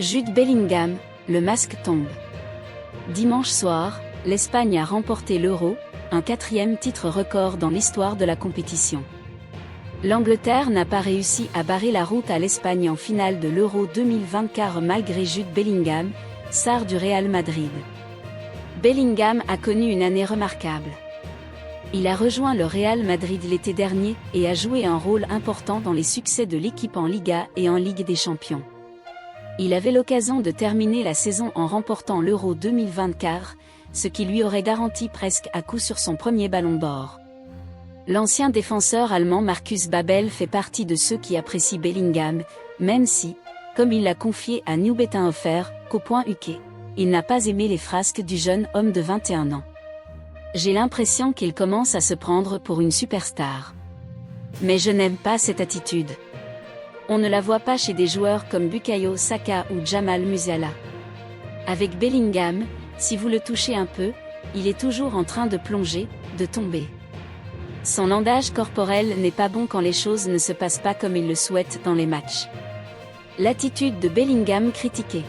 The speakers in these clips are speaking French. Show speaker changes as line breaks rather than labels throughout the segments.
Jude Bellingham, le masque tombe. Dimanche soir, l'Espagne a remporté l'Euro, un 4e titre record dans l'histoire de la compétition. L'Angleterre n'a pas réussi à barrer la route à l'Espagne en finale de l'Euro 2024 malgré Jude Bellingham, star du Real Madrid. Bellingham a connu une année remarquable. Il a rejoint le Real Madrid l'été dernier et a joué un rôle important dans les succès de l'équipe en Liga et en Ligue des Champions. Il avait l'occasion de terminer la saison en remportant l'Euro 2024, ce qui lui aurait garanti presque à coup sûr son premier ballon d'or. L'ancien défenseur allemand Marcus Babel fait partie de ceux qui apprécient Bellingham, même si, comme il l'a confié à New Betenhofer, .uk, il n'a pas aimé les frasques du jeune homme de 21 ans. J'ai l'impression qu'il commence à se prendre pour une superstar. Mais je n'aime pas cette attitude. On ne la voit pas chez des joueurs comme Bukayo Saka ou Jamal Musiala. Avec Bellingham, si vous le touchez un peu, il est toujours en train de plonger, de tomber. Son langage corporel n'est pas bon quand les choses ne se passent pas comme il le souhaite dans les matchs. L'attitude de Bellingham critiquée.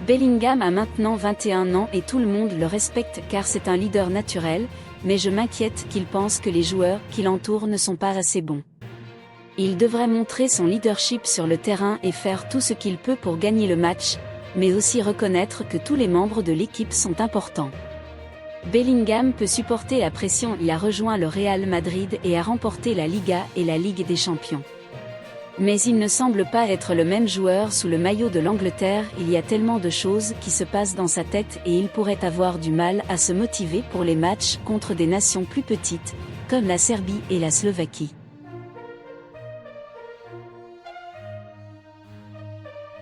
Bellingham a maintenant 21 ans et tout le monde le respecte car c'est un leader naturel, mais je m'inquiète qu'il pense que les joueurs qui l'entourent ne sont pas assez bons. Il devrait montrer son leadership sur le terrain et faire tout ce qu'il peut pour gagner le match, mais aussi reconnaître que tous les membres de l'équipe sont importants. Bellingham peut supporter la pression. Il a rejoint le Real Madrid et a remporté la Liga et la Ligue des Champions. Mais il ne semble pas être le même joueur sous le maillot de l'Angleterre. Il y a tellement de choses qui se passent dans sa tête et il pourrait avoir du mal à se motiver pour les matchs contre des nations plus petites, comme la Serbie et la Slovaquie.